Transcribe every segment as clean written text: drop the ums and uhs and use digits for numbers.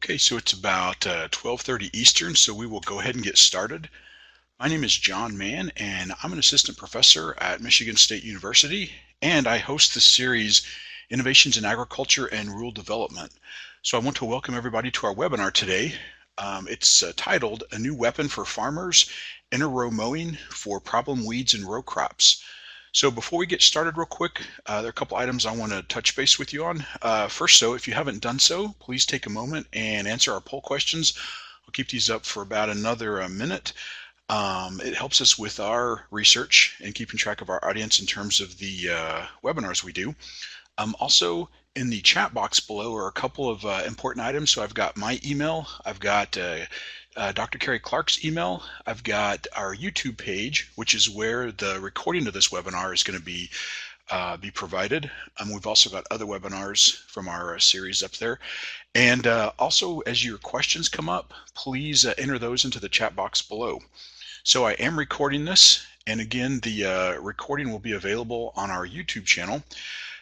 Okay, so it's about 12:30 Eastern, so we will go ahead and get started. My name is John Mann, and I'm an assistant professor at Michigan State University, and I host the series Innovations in Agriculture and Rural Development. So I want to welcome everybody to our webinar today. It's titled A New Weapon for Farmers, Inter-Row Mowing for Problem Weeds in Row Crops. So before we get started real quick, there are a couple items I want to touch base with you on. First, if you haven't done so, please take a moment and answer our poll questions. I'll keep these up for about another minute. It helps us with our research and keeping track of our audience in terms of the webinars we do. Also, in the chat box below are a couple of important items. So I've got my email, I've got Dr. Carrie Clark's email, I've got our YouTube page, which is where the recording of this webinar is going to be provided. We've also got other webinars from our series up there. And also, as your questions come up, please enter those into the chat box below. So I am recording this, and again, the recording will be available on our YouTube channel.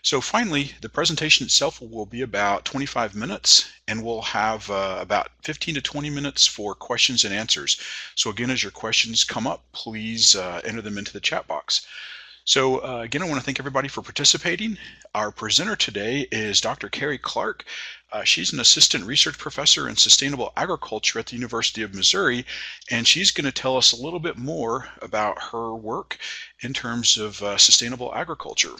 So finally, the presentation itself will be about 25 minutes, and we'll have about 15 to 20 minutes for questions and answers. So again, as your questions come up, please enter them into the chat box. So again, I want to thank everybody for participating. Our presenter today is Dr. Carrie Clark. She's an assistant research professor in sustainable agriculture at the University of Missouri, and she's going to tell us a little bit more about her work in terms of sustainable agriculture.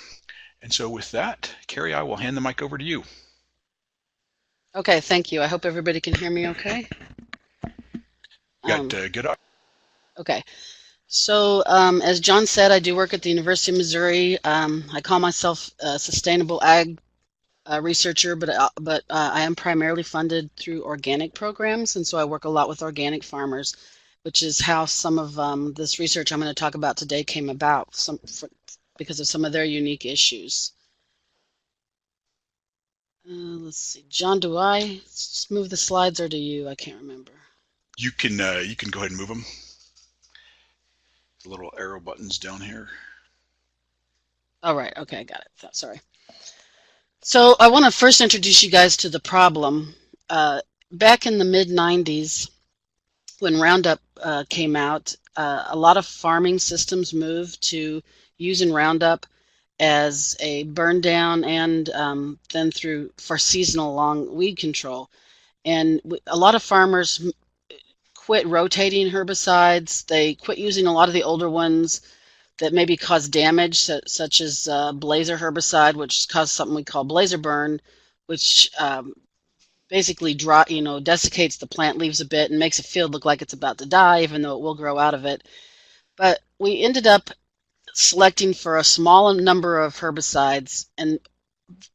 And so with that, Carrie, I will hand the mic over to you. Okay, thank you. I hope everybody can hear me okay. Got good audio. Okay. So as John said, I do work at the University of Missouri. I call myself a sustainable ag researcher, but I am primarily funded through organic programs, and so I work a lot with organic farmers, which is how some of this research I'm going to talk about today came about, because of some of their unique issues. Let's see, John, do I just move the slides or do you? I can't remember. You can go ahead and move them. The little arrow buttons down here. All right, okay, I got it. Sorry. So I want to first introduce you guys to the problem. Back in the mid-90s, when Roundup came out, a lot of farming systems moved to using Roundup as a burn down and then for seasonal long weed control. And a lot of farmers quit rotating herbicides. They quit using a lot of the older ones that maybe cause damage, such as blazer herbicide, which causes something we call blazer burn, which basically desiccates the plant leaves a bit and makes a field look like it's about to die, even though it will grow out of it. But we ended up selecting for a small number of herbicides, and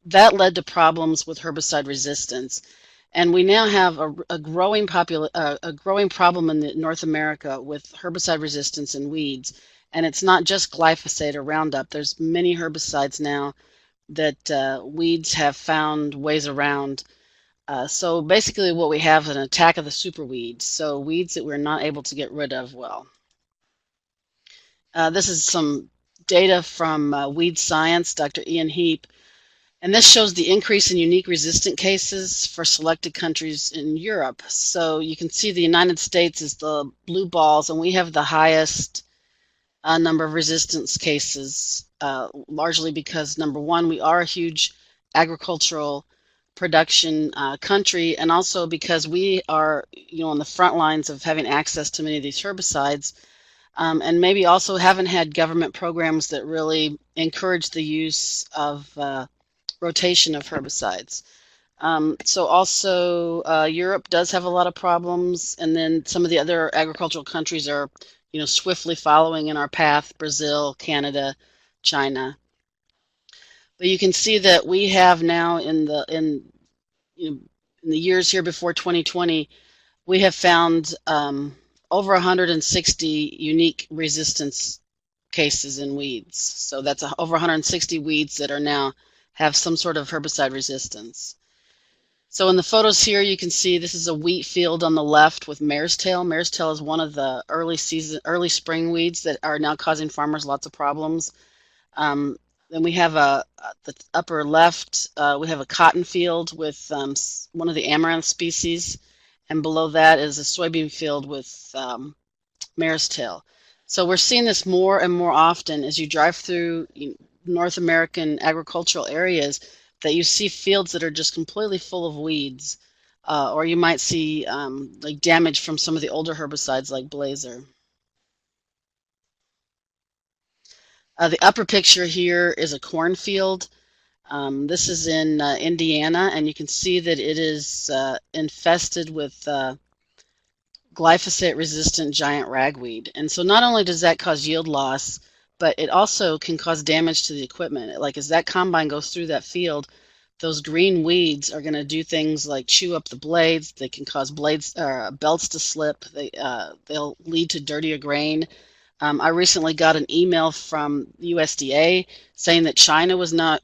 that led to problems with herbicide resistance. And we now have a growing problem in North America with herbicide resistance in weeds. And it's not just glyphosate or Roundup. There's many herbicides now that weeds have found ways around. So basically what we have is an attack of the super weeds, so weeds that we're not able to get rid of well. This is some data from Weed Science, Dr. Ian Heap, and this shows the increase in unique resistant cases for selected countries in Europe. So you can see the United States is the blue balls, and we have the highest number of resistance cases, largely because, number one, we are a huge agricultural production country, and also because we are on the front lines of having access to many of these herbicides, and maybe also haven't had government programs that really encourage the use of rotation of herbicides. So also Europe does have a lot of problems, and then some of the other agricultural countries are swiftly following in our path: Brazil, Canada, China. But you can see that we have now in the years here before 2020, we have found over 160 unique resistance cases in weeds. So that's over 160 weeds that are now have some sort of herbicide resistance. So in the photos here, you can see this is a wheat field on the left with mare's tail. Mare's tail is one of the early spring weeds that are now causing farmers lots of problems. Then we have the upper left, we have a cotton field with one of the amaranth species, and below that is a soybean field with mare's tail. So we're seeing this more and more often as you drive through North American agricultural areas, that you see fields that are just completely full of weeds, or you might see like damage from some of the older herbicides like Blazer. The upper picture here is a cornfield. This is in Indiana, and you can see that it is infested with glyphosate-resistant giant ragweed. And so not only does that cause yield loss, but it also can cause damage to the equipment. Like as that combine goes through that field, those green weeds are going to do things like chew up the blades. They can cause belts to slip. They'll lead to dirtier grain. I recently got an email from USDA saying that China was not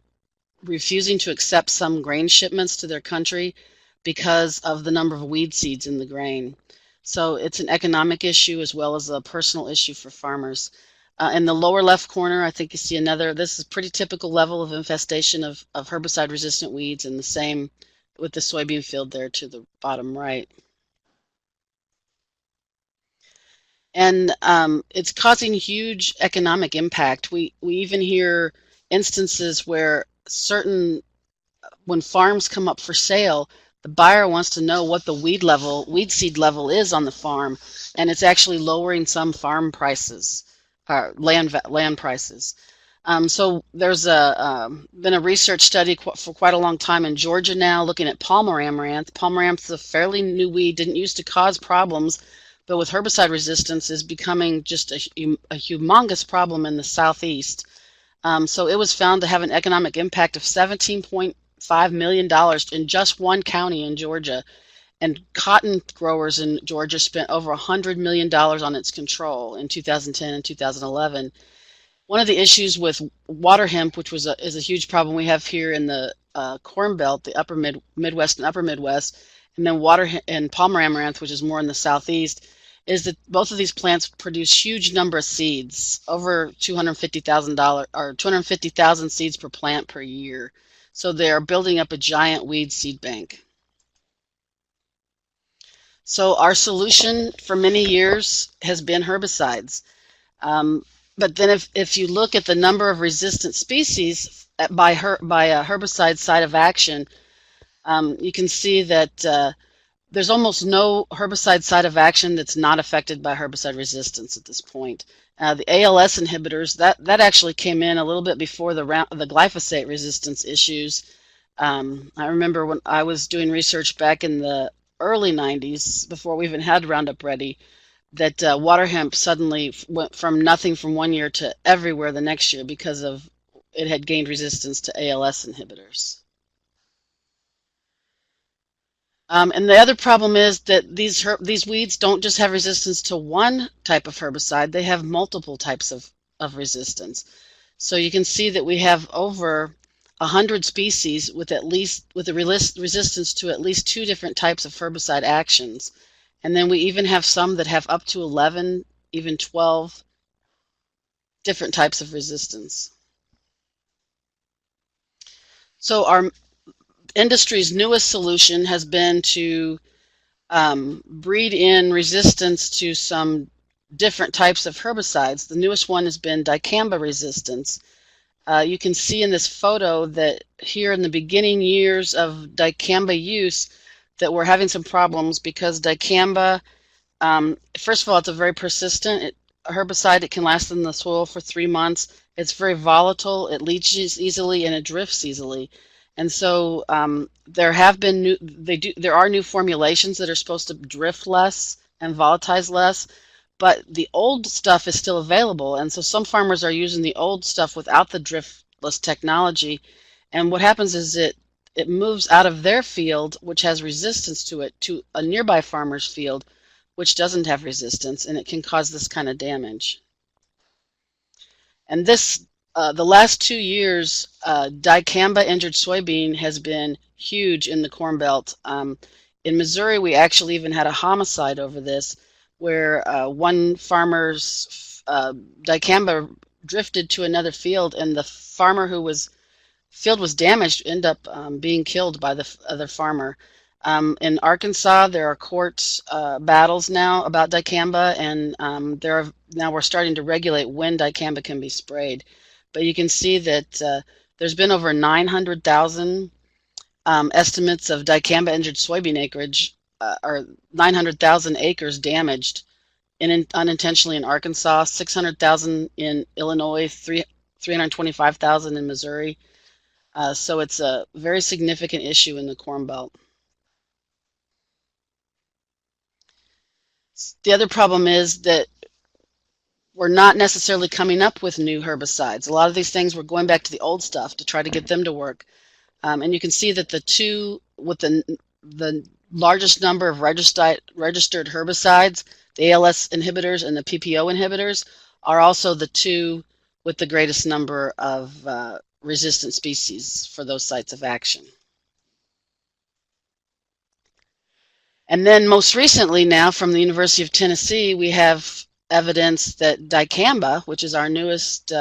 refusing to accept some grain shipments to their country because of the number of weed seeds in the grain. So it's an economic issue as well as a personal issue for farmers. In the lower left corner, I think you see another, this is pretty typical level of infestation of herbicide-resistant weeds, and the same with the soybean field there to the bottom right. And it's causing huge economic impact. We even hear instances where when farms come up for sale, the buyer wants to know what the weed seed level is on the farm, and it's actually lowering some farm prices, land prices. So there's been a research study for quite a long time in Georgia now looking at Palmer amaranth. Palmer amaranth is a fairly new weed, didn't used to cause problems, but with herbicide resistance is becoming just a humongous problem in the southeast. So it was found to have an economic impact of $17.5 million in just one county in Georgia. And cotton growers in Georgia spent over $100 million on its control in 2010 and 2011. One of the issues with waterhemp, which is a huge problem we have here in the Corn Belt, the upper Midwest and upper Midwest, and then and Palmer amaranth, which is more in the southeast, is that both of these plants produce huge number of seeds, over 250,000 seeds per plant per year. So they are building up a giant weed seed bank. So our solution for many years has been herbicides. But then if you look at the number of resistant species by a herbicide site of action, you can see that there's almost no herbicide site of action that's not affected by herbicide resistance at this point. The ALS inhibitors, that actually came in a little bit before the glyphosate resistance issues. I remember when I was doing research back in the early 90s, before we even had Roundup Ready, that waterhemp suddenly went from nothing from one year to everywhere the next year because of it had gained resistance to ALS inhibitors. And the other problem is that these weeds don't just have resistance to one type of herbicide, they have multiple types of resistance. So you can see that we have over 100 species with a resistance to at least 2 different types of herbicide actions. And then we even have some that have up to 11, even 12 different types of resistance. So our industry's newest solution has been to breed in resistance to some different types of herbicides. The newest one has been dicamba resistance. You can see in this photo that here in the beginning years of dicamba use that we're having some problems because dicamba, first of all, it's a very persistent herbicide. It can last in the soil for 3 months. It's very volatile. It leaches easily and it drifts easily. And so there are new formulations that are supposed to drift less and volatilize less, but the old stuff is still available. And so some farmers are using the old stuff without the driftless technology. And what happens is it moves out of their field, which has resistance to it, to a nearby farmer's field, which doesn't have resistance, and it can cause this kind of damage. And this the last 2 years, dicamba injured soybean has been huge in the Corn Belt. In Missouri, we actually even had a homicide over this, where one farmer's dicamba drifted to another field, and the farmer who was field was damaged ended up being killed by the other farmer. In Arkansas, there are court battles now about dicamba, and now we're starting to regulate when dicamba can be sprayed. But you can see that there's been over 900,000 estimates of dicamba-injured soybean acreage, or 900,000 acres damaged unintentionally in Arkansas, 600,000 in Illinois, 325,000 in Missouri. So it's a very significant issue in the Corn Belt. The other problem is that we're not necessarily coming up with new herbicides. A lot of these things, we're going back to the old stuff to try to get them to work. And you can see that the two with the largest number of registered herbicides, the ALS inhibitors and the PPO inhibitors, are also the two with the greatest number of resistant species for those sites of action. And then most recently now from the University of Tennessee, we have evidence that dicamba, which is our newest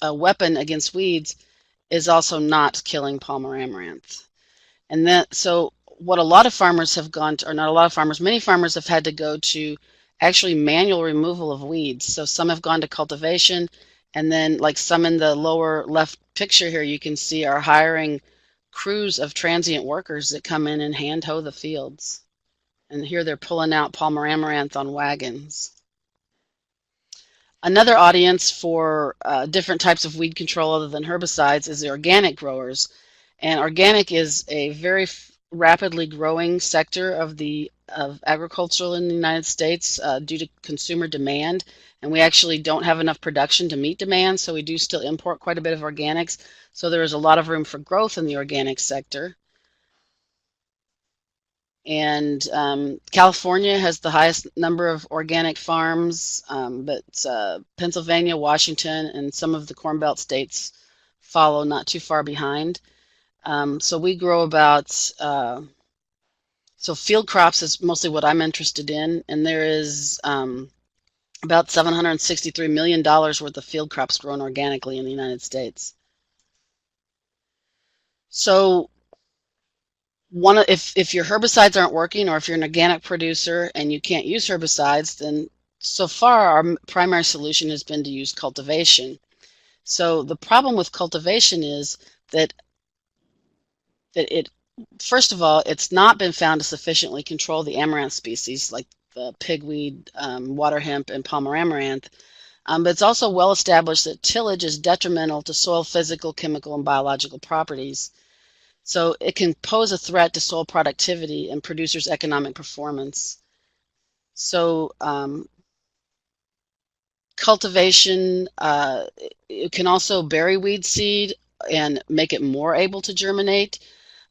weapon against weeds, is also not killing palmer amaranth. And so what a lot of farmers have gone to, or not a lot of farmers, many farmers have had to go to actually manual removal of weeds. So some have gone to cultivation, and then like some in the lower left picture here, you can see are hiring crews of transient workers that come in and hand hoe the fields. And here they're pulling out palmer amaranth on wagons. Another audience for different types of weed control other than herbicides is the organic growers. And organic is a very rapidly growing sector of agriculture in the United States due to consumer demand. And we actually don't have enough production to meet demand, so we do still import quite a bit of organics. So there is a lot of room for growth in the organic sector. And California has the highest number of organic farms, but Pennsylvania, Washington, and some of the Corn Belt states follow not too far behind. So we grow about, so field crops is mostly what I'm interested in, and there is about $763 million worth of field crops grown organically in the United States. So if your herbicides aren't working, or if you're an organic producer and you can't use herbicides, then so far our primary solution has been to use cultivation. So the problem with cultivation is that first of all, it's not been found to sufficiently control the amaranth species like the pigweed, waterhemp, and palmer amaranth. But it's also well established that tillage is detrimental to soil physical, chemical, and biological properties. So it can pose a threat to soil productivity and producers' economic performance. So cultivation, it can also bury weed seed and make it more able to germinate.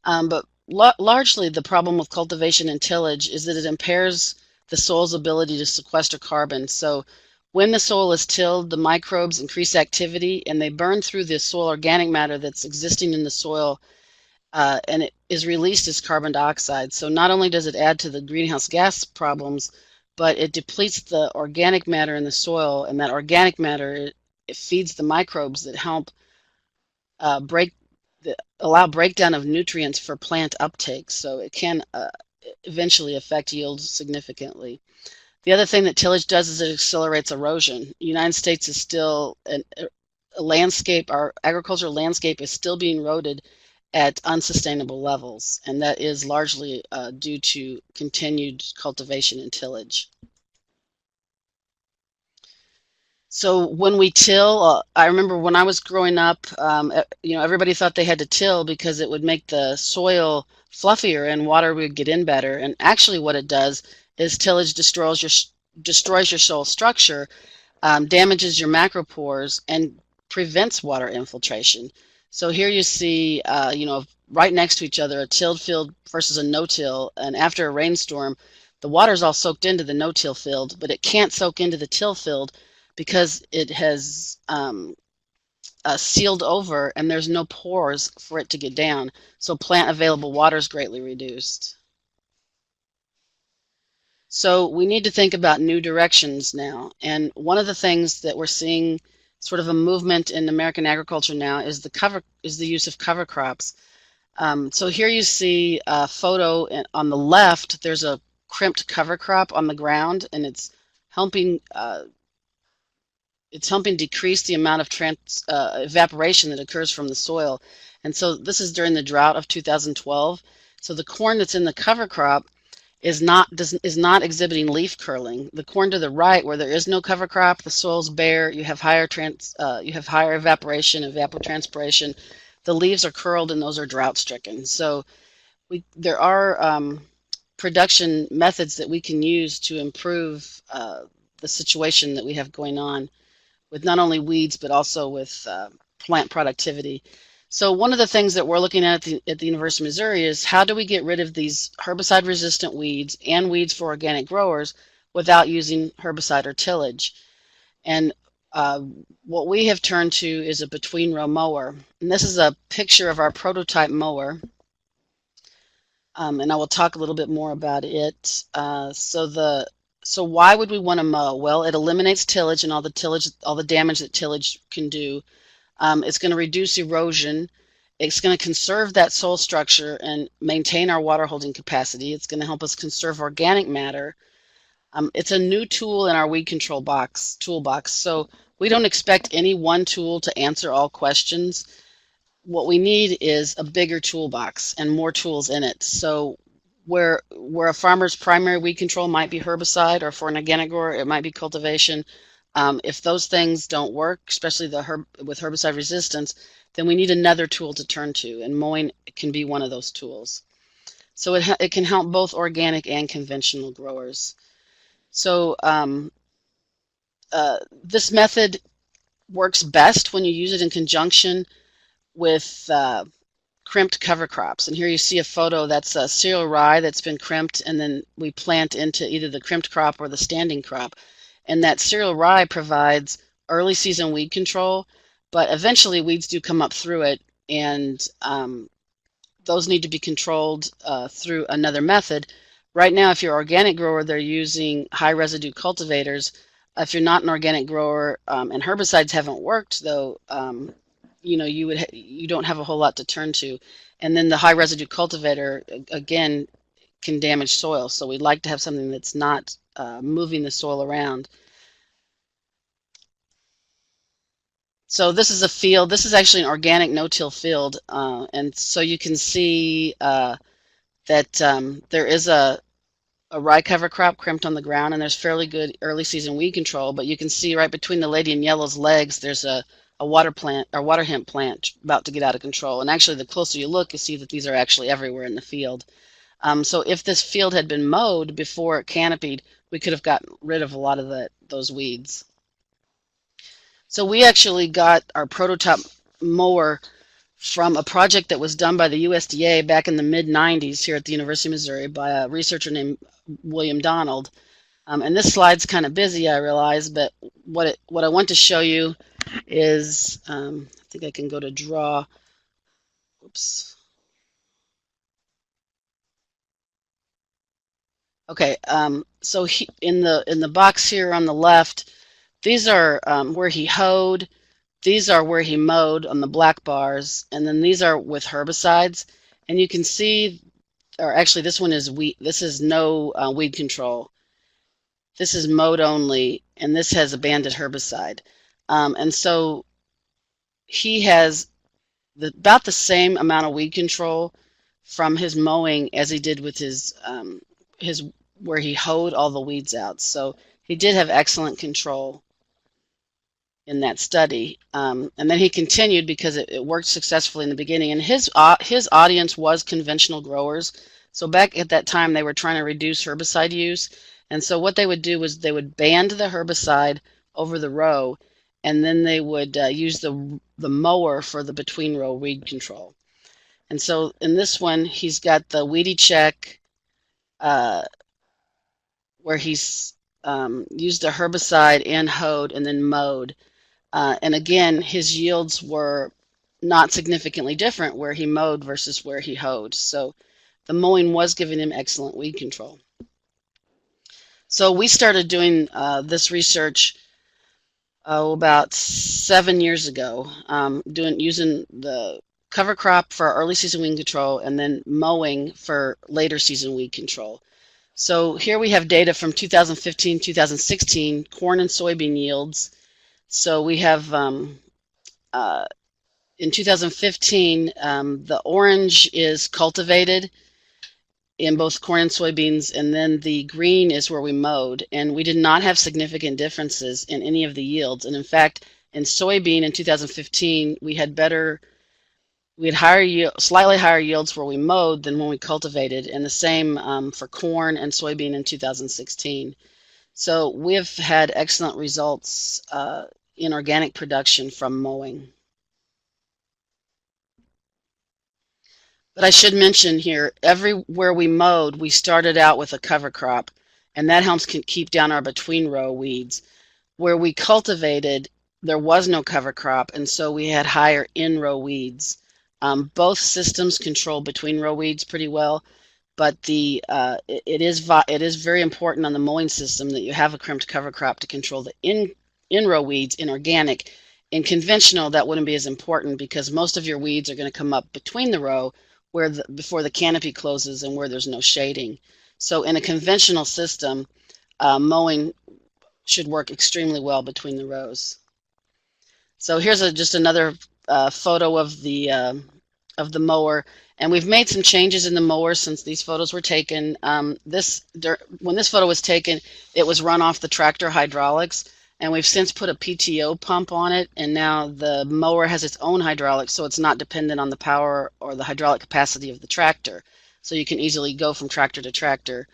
But largely the problem with cultivation and tillage is that it impairs the soil's ability to sequester carbon. So when the soil is tilled, the microbes increase activity and they burn through the soil organic matter that's existing in the soil, and it is released as carbon dioxide. So not only does it add to the greenhouse gas problems, but it depletes the organic matter in the soil, and that organic matter, it feeds the microbes that help allow breakdown of nutrients for plant uptake. So it can eventually affect yields significantly. The other thing that tillage does is it accelerates erosion. The United States is still a landscape, our agricultural landscape is still being eroded at unsustainable levels, and that is largely due to continued cultivation and tillage. So when we till, I remember when I was growing up, everybody thought they had to till because it would make the soil fluffier and water would get in better. And actually what it does is tillage destroys your soil structure, damages your macropores, and prevents water infiltration. So here you see, right next to each other, a tilled field versus a no-till, and after a rainstorm, the water's all soaked into the no-till field, but it can't soak into the till field because it has sealed over and there's no pores for it to get down. So plant available water is greatly reduced. So we need to think about new directions now. And one of the things that we're seeing sort of a movement in American agriculture now is the use of cover crops. So here you see a photo on the left. There's a crimped cover crop on the ground, and helping helping decrease the amount of evaporation that occurs from the soil. And so this is during the drought of 2012. So the corn that's in the cover crop is not exhibiting leaf curling. The corn to the right, where there is no cover crop, the soil's bare. You have higher evaporation, evapotranspiration. The leaves are curled, and those are drought stricken. So there are production methods that we can use to improve the situation that we have going on with not only weeds but also with plant productivity. So one of the things that we're looking at the University of Missouri is how do we get rid of these herbicide-resistant weeds and weeds for organic growers without using herbicide or tillage? And what we have turned to is a between-row mower. And this is a picture of our prototype mower. And I will talk a little bit more about it. So why would we want to mow? Well, it eliminates tillage and all the damage that tillage can do. It's going to reduce erosion. It's going to conserve that soil structure and maintain our water holding capacity. It's going to help us conserve organic matter. It's a new tool in our weed control toolbox. So we don't expect any one tool to answer all questions. What we need is a bigger toolbox and more tools in it. So where a farmer's primary weed control might be herbicide, or for an organic grower it might be cultivation, if those things don't work, especially with herbicide resistance, then we need another tool to turn to, and mowing can be one of those tools. So it can help both organic and conventional growers. So this method works best when you use it in conjunction with crimped cover crops. And here you see a photo that's a cereal rye that's been crimped, and then we plant into either the crimped crop or the standing crop. And that cereal rye provides early season weed control, but eventually weeds do come up through it, and those need to be controlled through another method. Right now, if you're an organic grower, they're using high residue cultivators. If you're not an organic grower and herbicides haven't worked, though, you don't have a whole lot to turn to. And then the high residue cultivator again can damage soil, so we'd like to have something that's not moving the soil around. So this is a field. This is actually an organic no-till field, and so you can see that there is a rye cover crop crimped on the ground, and there's fairly good early season weed control. But you can see right between the lady in yellow's legs, there's a waterhemp plant about to get out of control. And actually, the closer you look, you see that these are actually everywhere in the field. So if this field had been mowed before it canopied, we could have gotten rid of a lot of those weeds. So we actually got our prototype mower from a project that was done by the USDA back in the mid-90s here at the University of Missouri by a researcher named William Donald. And this slide's kind of busy, I realize, but what I want to show you is, I think I can go to draw. Oops. Okay, so in the box here on the left, these are where he hoed. These are where he mowed on the black bars, and then these are with herbicides. And you can see, or actually this one is wheat. This is no weed control. This is mowed only, and this has a banded herbicide. And so he has about the same amount of weed control from his mowing as he did with his where he hoed all the weeds out. So he did have excellent control in that study. And then he continued because it worked successfully in the beginning. And his audience was conventional growers. So back at that time, they were trying to reduce herbicide use. And so what they would do was they would band the herbicide over the row, and then they would use the mower for the between row weed control. And so in this one, he's got the weedy check where he's used a herbicide and hoed and then mowed. And again, his yields were not significantly different where he mowed versus where he hoed. So the mowing was giving him excellent weed control. So we started doing this research about 7 years ago, using the cover crop for early season weed control and then mowing for later season weed control. So here we have data from 2015, 2016 corn and soybean yields. So we have in 2015, the orange is cultivated in both corn and soybeans, and then the green is where we mowed, and we did not have significant differences in any of the yields. And in fact, in soybean in 2015, we had slightly higher yields where we mowed than when we cultivated, and the same for corn and soybean in 2016. So we have had excellent results in organic production from mowing. But I should mention here, everywhere we mowed, we started out with a cover crop, and that helps keep down our between row weeds. Where we cultivated, there was no cover crop, and so we had higher in row weeds. Both systems control between row weeds pretty well, but it is very important on the mowing system that you have a crimped cover crop to control the in row weeds in organic. In conventional, that wouldn't be as important because most of your weeds are going to come up between the row before the canopy closes and where there's no shading. So in a conventional system, mowing should work extremely well between the rows. So here's just another photo of the mower, and we've made some changes in the mower since these photos were taken. When this photo was taken, it was run off the tractor hydraulics, and we've since put a PTO pump on it, and now the mower has its own hydraulics, so it's not dependent on the power or the hydraulic capacity of the tractor. So you can easily go from tractor to tractor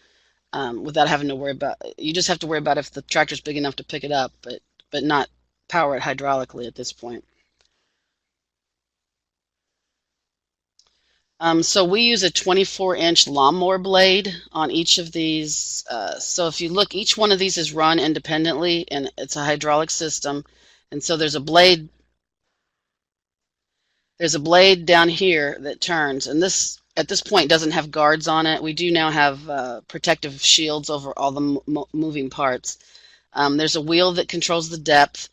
without having to worry about. You just have to worry about if the tractor's big enough to pick it up, but not power it hydraulically at this point. So we use a 24-inch lawnmower blade on each of these. So if you look, each one of these is run independently, and it's a hydraulic system. And so there's a blade down here that turns, and this at this point doesn't have guards on it. We do now have protective shields over all the moving parts. There's a wheel that controls the depth.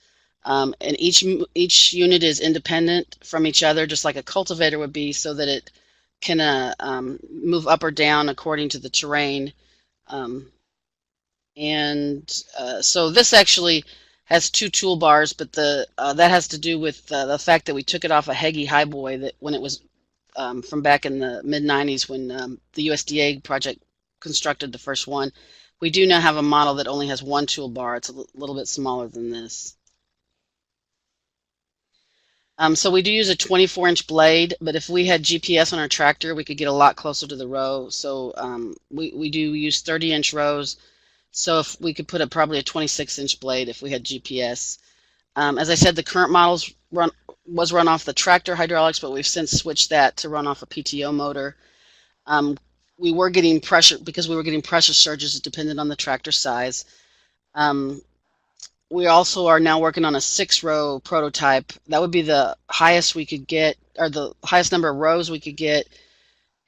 And each unit is independent from each other, just like a cultivator would be, so that it can move up or down according to the terrain. So this actually has two toolbars, but that has to do with the fact that we took it off a Heggie Highboy that when it was from back in the mid-90s when the USDA project constructed the first one. We do now have a model that only has one toolbar. It's a little bit smaller than this. So we do use a 24-inch blade, but if we had GPS on our tractor, we could get a lot closer to the row. So we do use 30-inch rows. So if we could put probably a 26-inch blade if we had GPS. As I said, the current models was run off the tractor hydraulics, but we've since switched that to run off a PTO motor. We were getting pressure because we were getting pressure surges dependent on the tractor size. We also are now working on a 6-row prototype. That would be the highest we could get, or the highest number of rows we could get,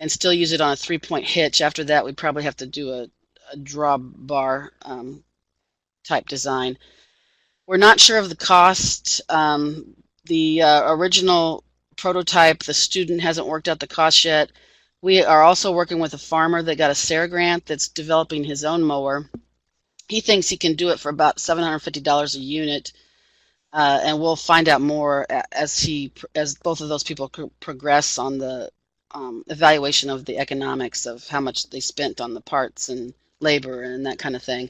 and still use it on a 3-point hitch. After that, we'd probably have to do a drawbar type design. We're not sure of the cost. The original prototype, the student hasn't worked out the cost yet. We are also working with a farmer that got a SARE grant that's developing his own mower. He thinks he can do it for about $750 a unit, and we'll find out more as both of those people progress on the evaluation of the economics of how much they spent on the parts and labor and that kind of thing.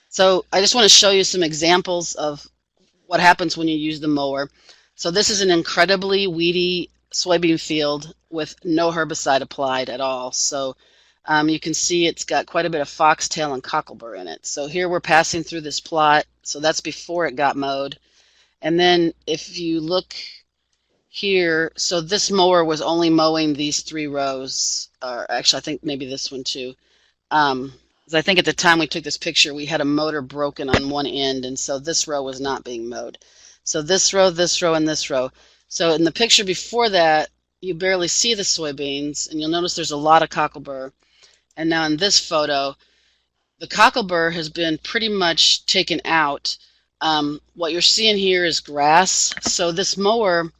So I just want to show you some examples of what happens when you use the mower. So this is an incredibly weedy soybean field with no herbicide applied at all. So you can see it's got quite a bit of foxtail and cocklebur in it. So here we're passing through this plot. So that's before it got mowed. And then if you look here, so this mower was only mowing these 3 rows, or actually I think maybe this one too. Because I think at the time we took this picture, we had a motor broken on one end, and so this row was not being mowed. So this row, and this row. So in the picture before that, you barely see the soybeans, and you'll notice there's a lot of cocklebur. And now in this photo, The cocklebur has been pretty much taken out. What you're seeing here is grass. So this mower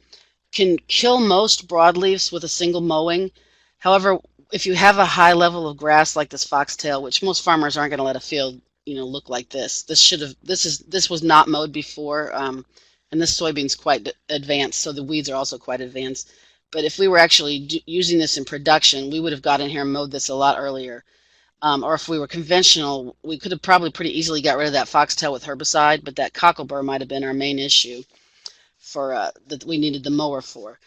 can kill most broadleaves with a single mowing. However, if you have a high level of grass like this foxtail, which most farmers aren't going to let a field, look like this. This was not mowed before, and this soybean's quite advanced, so the weeds are also quite advanced. But if we were actually using this in production, we would have got in here and mowed this a lot earlier. Or if we were conventional, we could have probably pretty easily got rid of that foxtail with herbicide, but that cocklebur might have been our main issue for that we needed the mower for.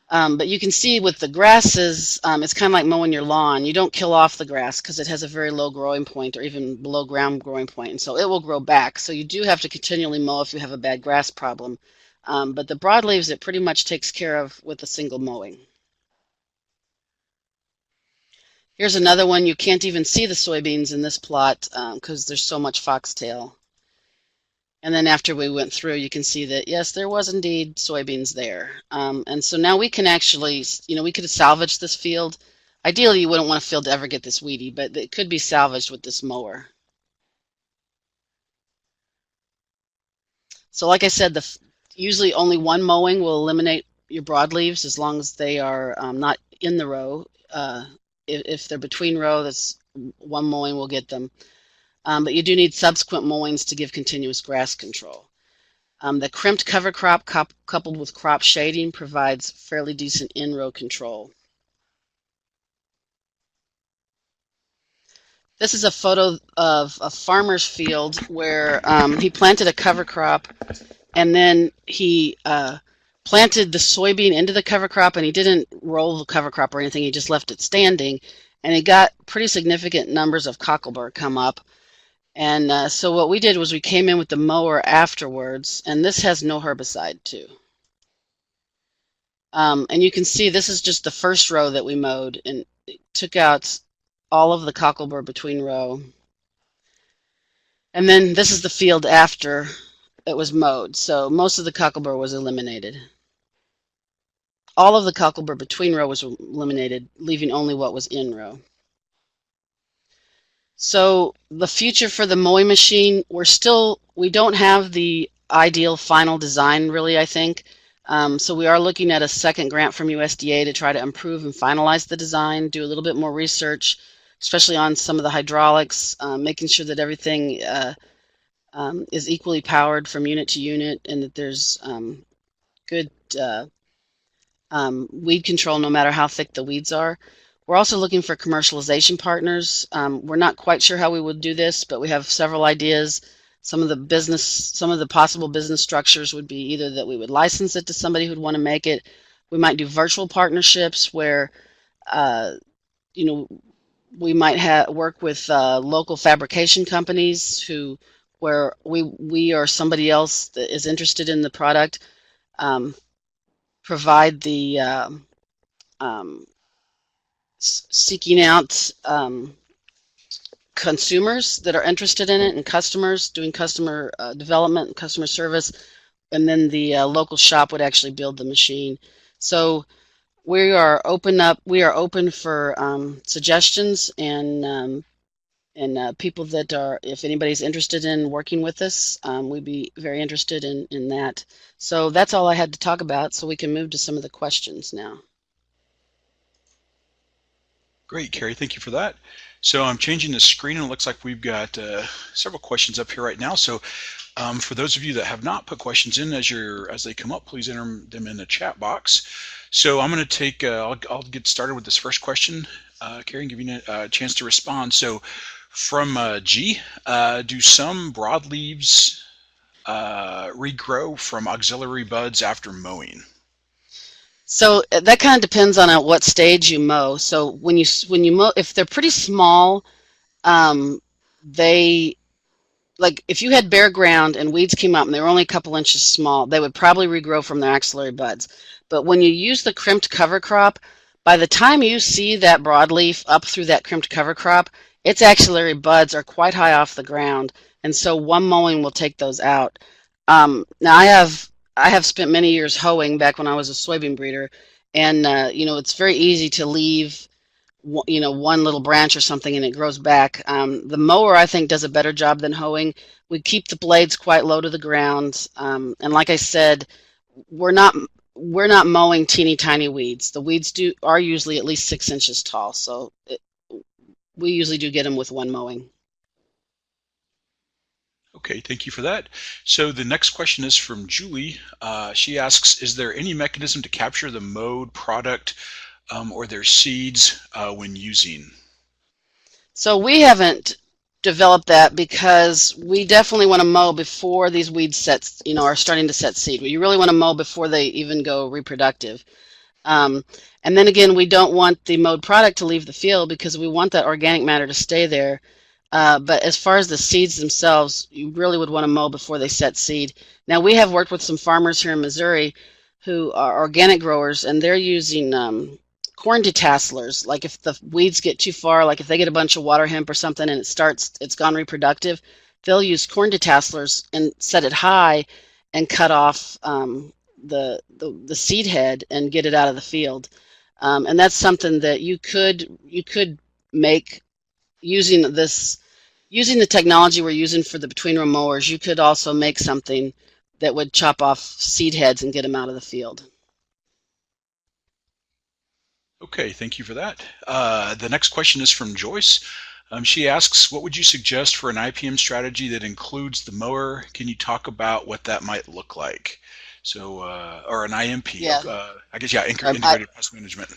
But you can see with the grasses, it's kind of like mowing your lawn. You don't kill off the grass because it has a very low growing point or even below ground growing point, and so it will grow back. So you do have to continually mow if you have a bad grass problem. But the broadleaves, it pretty much takes care of with a single mowing. Here's another one. You can't even see the soybeans in this plot because there's so much foxtail. And then after we went through, you can see that, yes, there was indeed soybeans there. And so now we can actually, we could have salvaged this field. Ideally, you wouldn't want a field to ever get this weedy, but it could be salvaged with this mower. So like I said, usually only one mowing will eliminate your broadleaves as long as they are not in the row. If they're between row, that's one mowing will get them. But you do need subsequent mowings to give continuous grass control. The crimped cover crop coupled with crop shading provides fairly decent in-row control. This is a photo of a farmer's field where he planted a cover crop, and then he planted the soybean into the cover crop, and he didn't roll the cover crop or anything. He just left it standing, and he got pretty significant numbers of cocklebur come up. And so what we did was we came in with the mower afterwards, and this has no herbicide too. And you can see this is just the first row that we mowed, and it took out all of the cocklebur between row. And then this is the field after it was mowed, so most of the cocklebur was eliminated. All of the cocklebur between row was eliminated, leaving only what was in row. So the future for the mowing machine, we don't have the ideal final design really, I think. So we are looking at a second grant from USDA to try to improve and finalize the design, do a little bit more research, especially on some of the hydraulics, making sure that everything is equally powered from unit to unit, and that there's good weed control no matter how thick the weeds are. We're also looking for commercialization partners. We're not quite sure how we would do this, but we have several ideas. Some of the possible business structures would be either that we would license it to somebody who'd want to make it. We might do virtual partnerships where, we might work with local fabrication companies where we or somebody else that is interested in the product provide the seeking out consumers that are interested in it and customers, doing customer development and customer service, and then the local shop would actually build the machine. So we are open for suggestions and people that are, if anybody's interested in working with us, we'd be very interested in that. So that's all I had to talk about, so we can move to some of the questions now. Great, Carrie, thank you for that. So I'm changing the screen, and it looks like we've got several questions up here right now. So for those of you that have not put questions in as they come up, please enter them in the chat box. So I'm going to take, I'll get started with this first question, Carrie, and give you a chance to respond. So from G, do some broadleaves regrow from auxiliary buds after mowing? So that kind of depends on at what stage you mow. So when you mow, if they're pretty small, if you had bare ground and weeds came up and they were only a couple inches small, they would probably regrow from their axillary buds. But when you use the crimped cover crop, by the time you see that broadleaf up through that crimped cover crop, its axillary buds are quite high off the ground, and so one mowing will take those out. Now I have spent many years hoeing back when I was a soybean breeder, and it's very easy to leave one little branch or something and it grows back. The mower, I think, does a better job than hoeing. We keep the blades quite low to the ground, and like I said, we're not we're not mowing teeny tiny weeds. The weeds are usually at least 6 inches tall, so we usually do get them with one mowing. Okay, thank you for that. So the next question is from Julie. She asks, is there any mechanism to capture the mowed product or their seeds when using? So we haven't developed that because we definitely want to mow before these weeds are starting to set seed. You really want to mow before they even go reproductive. And then again, we don't want the mowed product to leave the field because we want that organic matter to stay there. But as far as the seeds themselves, you really would want to mow before they set seed. Now, we have worked with some farmers here in Missouri who are organic growers, and they're using corn detasselers. Like if the weeds get too far, like if they get a bunch of waterhemp or something and it's gone reproductive, they'll use corn detasselers and set it high and cut off the seed head and get it out of the field. And that's something that you could make using the technology we're using for the between row mowers. You could also make something that would chop off seed heads and get them out of the field. Okay, thank you for that. The next question is from Joyce. She asks, what would you suggest for an IPM strategy that includes the mower? Can you talk about what that might look like? So, or an IMP, Yeah. I guess, yeah, integrated pest management.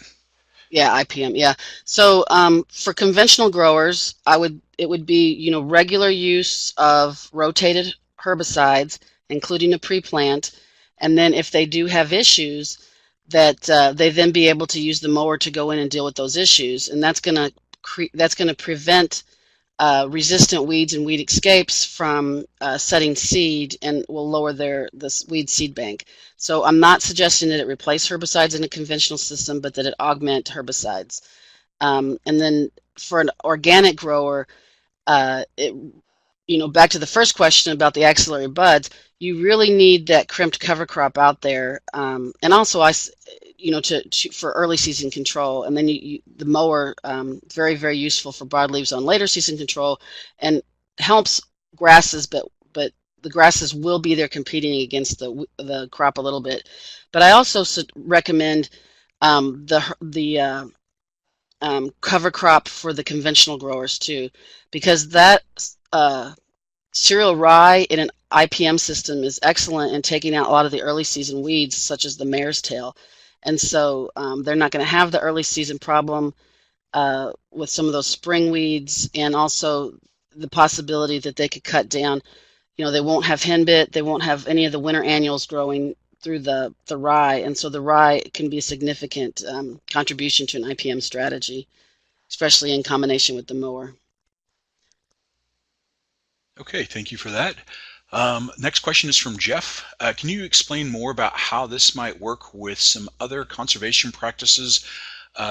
Yeah, IPM. Yeah. So for conventional growers, it would be regular use of rotated herbicides, including a pre-plant, and then if they do have issues, that they then be able to use the mower to go in and deal with those issues, and that's going to prevent resistant weeds and weed escapes from setting seed and will lower this weed seed bank. So I'm not suggesting that it replace herbicides in a conventional system, but that it augment herbicides. And then for an organic grower, back to the first question about the axillary buds, you really need that crimped cover crop out there, and also for early season control. And then the mower, very, very useful for broadleaves on later season control, and helps grasses, but the grasses will be there competing against the crop a little bit. But I also recommend the cover crop for the conventional growers too, because that cereal rye in an IPM system is excellent in taking out a lot of the early season weeds, such as the mare's tail. And so they're not going to have the early season problem with some of those spring weeds, and also the possibility that they could cut down. They won't have henbit, they won't have any of the winter annuals growing through the rye, and so the rye can be a significant contribution to an IPM strategy, especially in combination with the mower. Okay, thank you for that. Next question is from Jeff. Can you explain more about how this might work with some other conservation practices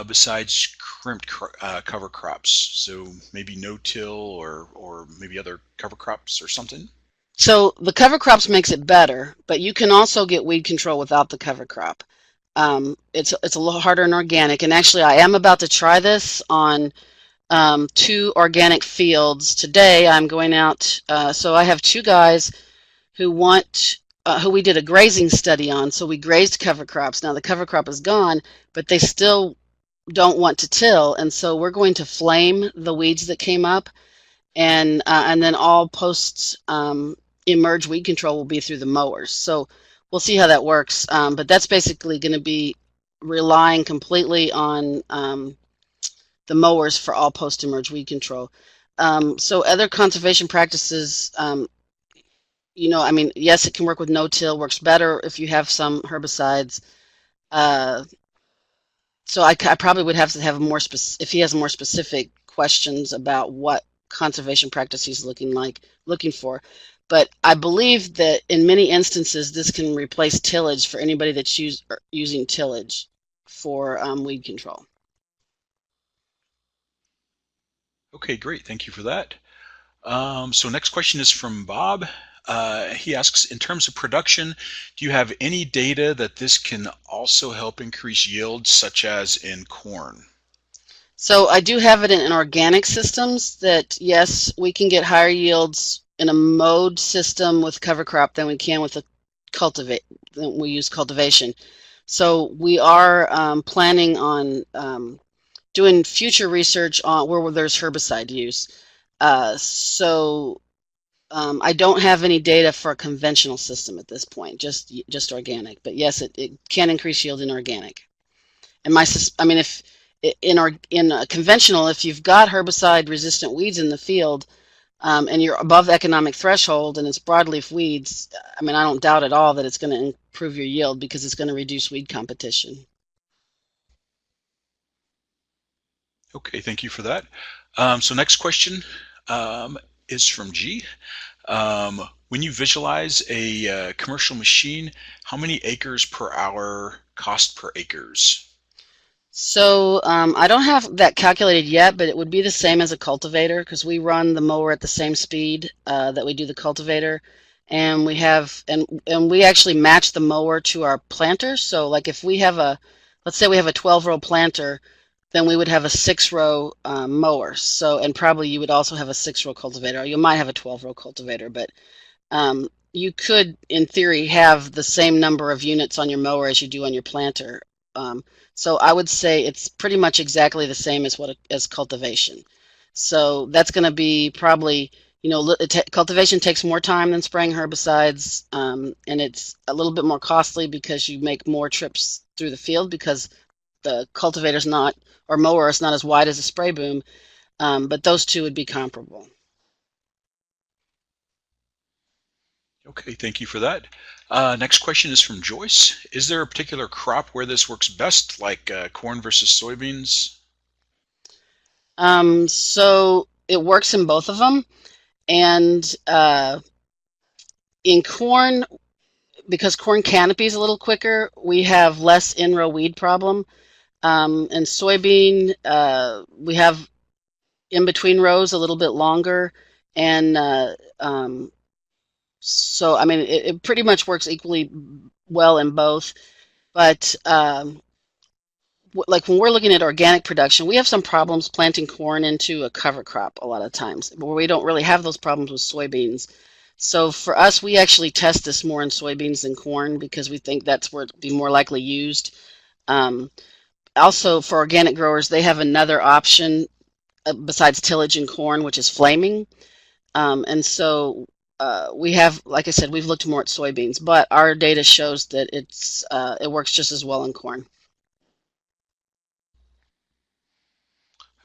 besides crimped cover crops? So maybe no-till or maybe other cover crops or something? So the cover crops makes it better, but you can also get weed control without the cover crop. It's a little harder in organic, and actually I am about to try this on 2 organic fields today. I'm going out, so I have 2 guys who we did a grazing study on. So we grazed cover crops. Now the cover crop is gone, but they still don't want to till, and so we're going to flame the weeds that came up, and then all post emerge weed control will be through the mowers. So we'll see how that works, but that's basically going to be relying completely on the mowers for all post-emerge weed control. So other conservation practices, yes, it can work with no-till, works better if you have some herbicides. So I probably would have to have if he has more specific questions about what conservation practice he's looking for. But I believe that in many instances this can replace tillage for anybody that's using tillage for weed control. Okay, great. Thank you for that. So next question is from Bob. He asks, in terms of production, do you have any data that this can also help increase yields, such as in corn? So I do have it in organic systems that, yes, we can get higher yields in a mowed system with cover crop than we can with a than we use cultivation. So we are planning on doing future research on where there's herbicide use. I don't have any data for a conventional system at this point, just organic. But yes, it can increase yield in organic. And I mean, if in a conventional, if you've got herbicide-resistant weeds in the field, and you're above economic threshold and it's broadleaf weeds, I mean, I don't doubt at all that it's going to improve your yield because it's going to reduce weed competition. Okay, thank you for that. So next question is from G. When you visualize a commercial machine, how many acres per hour cost per acres? So I don't have that calculated yet, but it would be the same as a cultivator because we run the mower at the same speed that we do the cultivator, and we actually match the mower to our planter. So like if we have let's say we have a 12-row planter, then we would have a 6-row mower. So, and probably you would also have a 6-row cultivator. Or you might have a 12-row cultivator, but you could, in theory, have the same number of units on your mower as you do on your planter. So I would say it's pretty much exactly the same as cultivation. So that's going to be probably, cultivation takes more time than spraying herbicides, and it's a little bit more costly because you make more trips through the field because the cultivator's not, or mower is not as wide as a spray boom, but those two would be comparable. Okay, thank you for that. Next question is from Joyce. Is there a particular crop where this works best, like corn versus soybeans? So it works in both of them, and in corn, because corn canopy is a little quicker, we have less in-row weed problem. And soybean, we have in between rows a little bit longer, and so I mean it pretty much works equally well in both. But like when we're looking at organic production, we have some problems planting corn into a cover crop a lot of times, where we don't really have those problems with soybeans. So for us, we actually test this more in soybeans than corn because we think that's where it'd be more likely used. Also, for organic growers, they have another option besides tillage and corn, which is flaming. And so we have, like I said, we've looked more at soybeans, but our data shows that it works just as well in corn.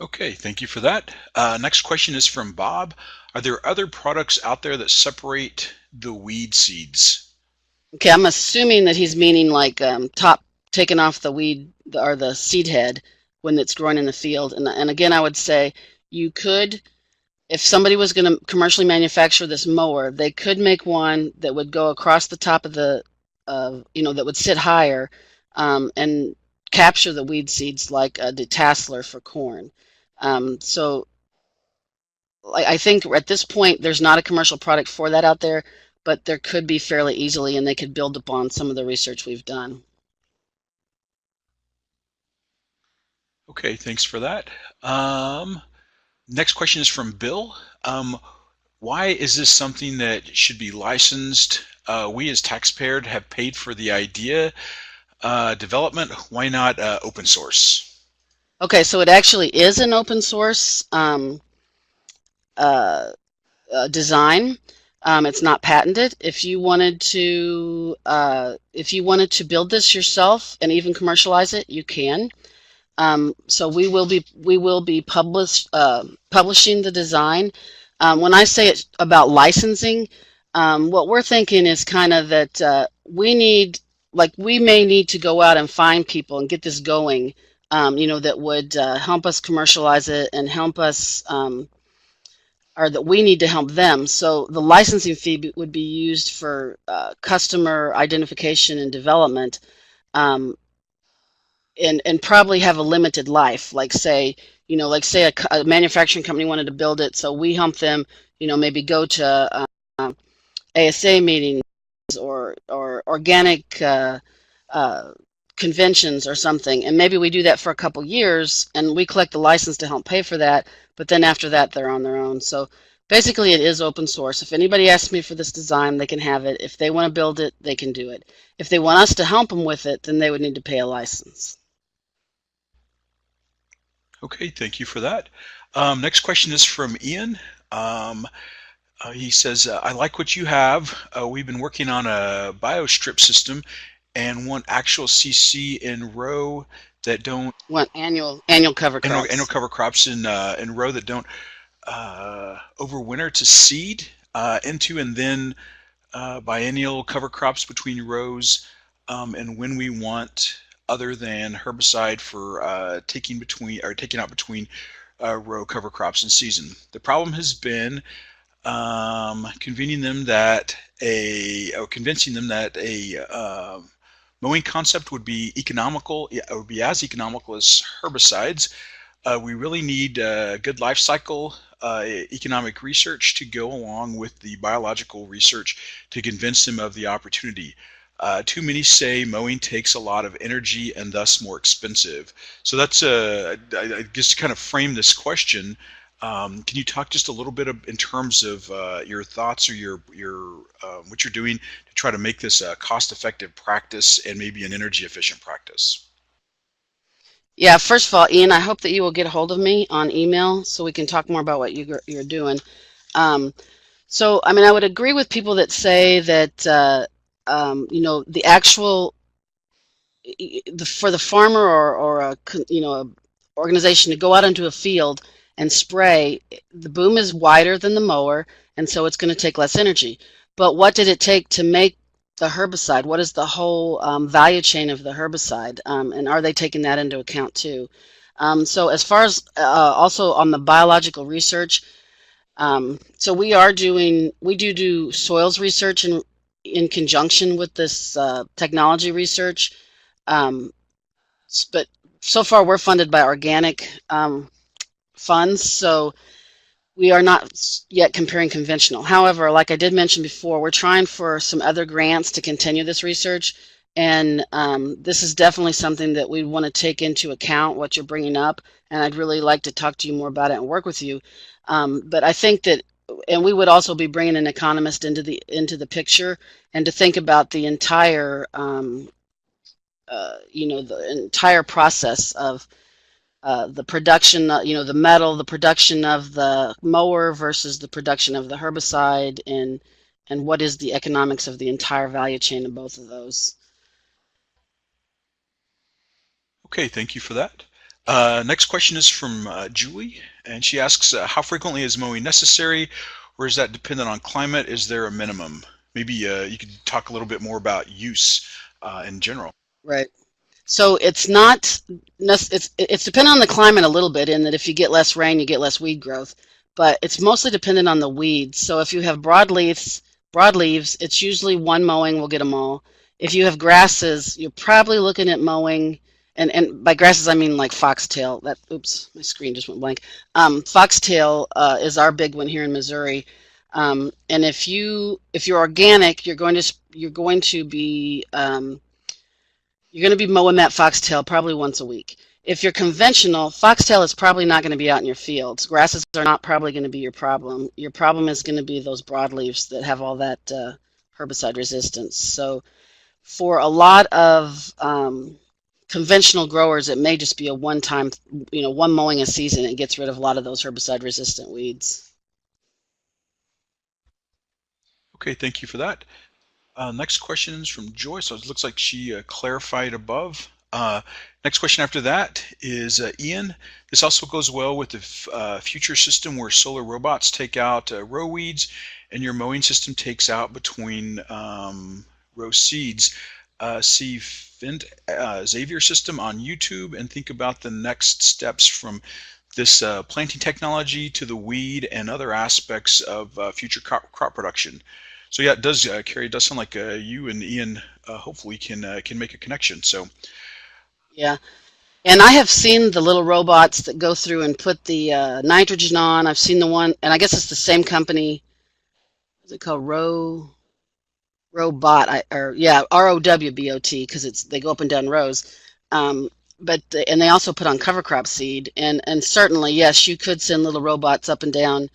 Okay, thank you for that. Next question is from Bob. Are there other products out there that separate the weed seeds? Okay, I'm assuming that he's meaning like taking off the weed or the seed head when it's growing in the field. And again, I would say you could, if somebody was going to commercially manufacture this mower, they could make one that would go across the top of the, that would sit higher and capture the weed seeds like a detasseler for corn. So I think at this point there's not a commercial product for that out there, but there could be fairly easily, and they could build upon some of the research we've done. Okay, thanks for that. Next question is from Bill. Why is this something that should be licensed? We as taxpayers have paid for the idea development. Why not open source? Okay, so it actually is an open source design. It's not patented. If you wanted to build this yourself and even commercialize it, you can. So we will be publishing the design. When I say it's about licensing, what we're thinking is kind of that we may need to go out and find people and get this going, that would help us commercialize it and help us, or that we need to help them. So the licensing fee would be used for customer identification and development. And probably have a limited life, like say a manufacturing company wanted to build it, so we help them, maybe go to ASA meetings or organic conventions or something, and maybe we do that for a couple years and we collect the license to help pay for that, but then after that they're on their own. So basically it is open source. If anybody asks me for this design, they can have it. If they want to build it, they can do it. If they want us to help them with it, then they would need to pay a license. Okay, thank you for that. Next question is from Ian. He says, I like what you have. We've been working on a biostrip system and want actual CC in row that don't Want annual cover crops. Annual cover crops in row that don't overwinter to seed into, and then biennial cover crops between rows, and when we want other than herbicide for taking out between row cover crops in season. The problem has been convincing them that a mowing concept would be economical. It would be as economical as herbicides. We really need good life cycle economic research to go along with the biological research to convince them of the opportunity. Too many say mowing takes a lot of energy and thus more expensive. So that's I guess to kind of frame this question. Can you talk just a little bit in terms of your thoughts or your what you're doing to try to make this a cost-effective practice and maybe an energy-efficient practice? Yeah, first of all, Ian, I hope that you will get a hold of me on email so we can talk more about what you're doing. So, I mean, I would agree with people that say that you know, the actual for the farmer or a a organization to go out into a field and spray, the boom is wider than the mower, and so it's going to take less energy. But what did it take to make the herbicide? What is the whole value chain of the herbicide? And are they taking that into account too? So as far as also on the biological research, so we do soils research in conjunction with this technology research. But so far we're funded by organic funds, so we are not yet comparing conventional. However, like I did mention before, we're trying for some other grants to continue this research, and this is definitely something that we want to take into account, what you're bringing up, and I'd really like to talk to you more about it and work with you. But I think that, and we would also be bringing an economist into the picture, and to think about the entire the entire process of the production, the metal, the production of the mower versus the production of the herbicide, and what is the economics of the entire value chain of both of those. Okay, thank you for that. Next question is from Julie, and she asks, how frequently is mowing necessary, or is that dependent on climate? Is there a minimum? Maybe you could talk a little bit more about use in general. Right. So it's not, it's dependent on the climate a little bit, in that if you get less rain, you get less weed growth, but it's mostly dependent on the weeds. So if you have broadleaves, it's usually one mowing will get them all. If you have grasses, you're probably looking at mowing, and by grasses I mean like foxtail. Oops, my screen just went blank. Foxtail is our big one here in Missouri. And if you're organic, you're going to be mowing that foxtail probably once a week. If you're conventional, foxtail is probably not going to be out in your fields. Grasses are not probably going to be your problem. Your problem is going to be those broadleaves that have all that herbicide resistance. So for a lot of conventional growers, it may just be a one-time, one mowing a season, and gets rid of a lot of those herbicide-resistant weeds. Okay, thank you for that. Next question is from Joy, so it looks like she clarified above. Next question after that is Ian. This also goes well with the future system where solar robots take out row weeds and your mowing system takes out between row seeds. See Fint Xavier system on YouTube and think about the next steps from this planting technology to the weed and other aspects of future crop production. So yeah, it does, Carrie, it does sound like you and Ian hopefully can make a connection. So yeah, and I have seen the little robots that go through and put the nitrogen on. I've seen the one, and I guess it's the same company. Is it called Row or yeah, ROWBOT, because they go up and down rows. Um, and they also put on cover crop seed, and certainly yes, you could send little robots up and down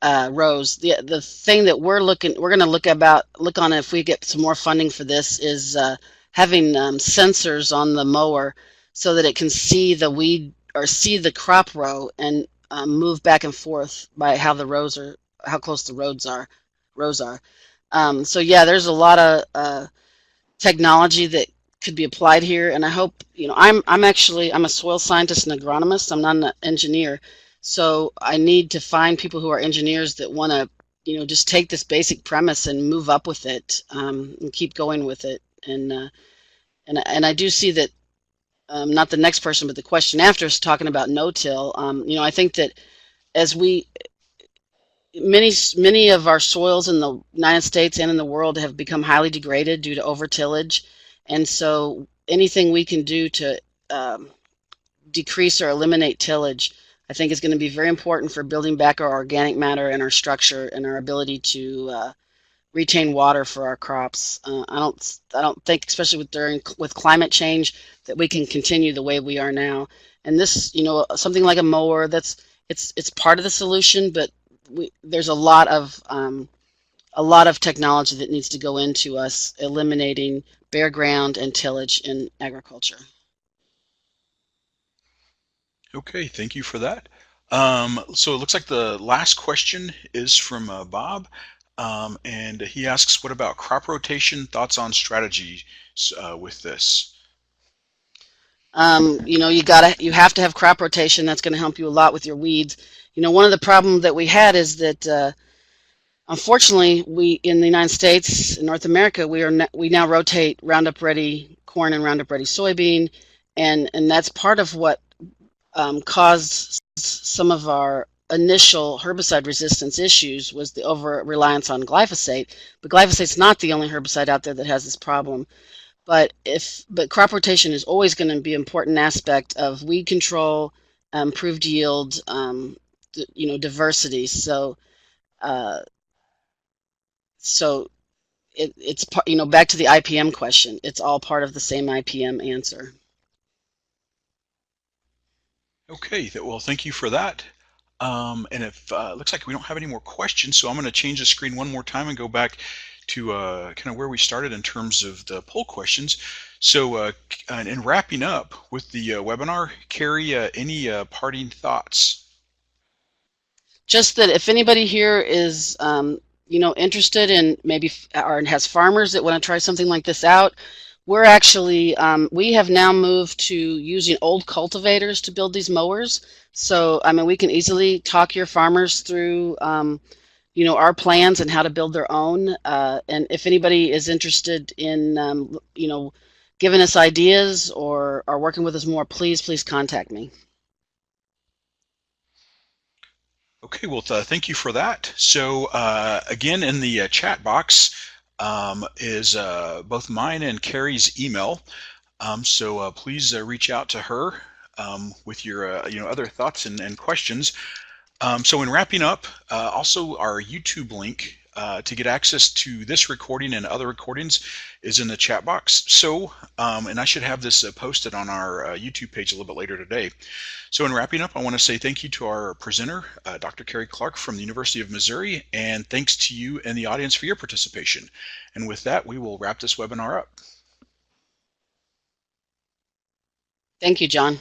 rows. The thing that we're going to look on if we get some more funding for this is having sensors on the mower so that it can see the weed or see the crop row and move back and forth by how close the rows are. So yeah, there's a lot of technology that could be applied here, and I hope, I'm a soil scientist and agronomist. I'm not an engineer, so I need to find people who are engineers that want to, just take this basic premise and move up with it, and keep going with it. And I do see that, not the next person, but the question after is talking about no-till. I think that as many of our soils in the United States and in the world have become highly degraded due to over-tillage, and so anything we can do to decrease or eliminate tillage, I think, is going to be very important for building back our organic matter and our structure and our ability to retain water for our crops. I don't think, especially with climate change, that we can continue the way we are now. And this, something like a mower, it's part of the solution, but there's a lot of technology that needs to go into us eliminating bare ground and tillage in agriculture. Okay, thank you for that. So it looks like the last question is from Bob, and he asks, what about crop rotation? Thoughts on strategies with this? You have to have crop rotation. That's going to help you a lot with your weeds. One of the problems that we had is that unfortunately, we in the United States, in North America, we now rotate Roundup Ready corn and Roundup Ready soybean, and that's part of what caused some of our initial herbicide resistance issues, was the over reliance on glyphosate. But glyphosate's not the only herbicide out there that has this problem. But crop rotation is always going to be an important aspect of weed control, improved yield, diversity. So it's back to the IPM question. It's all part of the same IPM answer. Okay, well, thank you for that. And if looks like we don't have any more questions, so I'm going to change the screen one more time and go back to kind of where we started in terms of the poll questions. So in wrapping up with the webinar, Carrie, any parting thoughts? Just that if anybody here is interested in maybe or has farmers that want to try something like this out, we're actually we have now moved to using old cultivators to build these mowers. So we can easily talk your farmers through our plans and how to build their own. And if anybody is interested in giving us ideas or working with us more, please contact me. Okay, well, thank you for that. So again, in the chat box is both mine and Carrie's email. So please reach out to her with your other thoughts and questions. So in wrapping up, also our YouTube link to get access to this recording and other recordings is in the chat box. So, and I should have this posted on our YouTube page a little bit later today. So in wrapping up, I want to say thank you to our presenter, Dr. Carrie Clark from the University of Missouri, and thanks to you and the audience for your participation. And with that, we will wrap this webinar up. Thank you, John.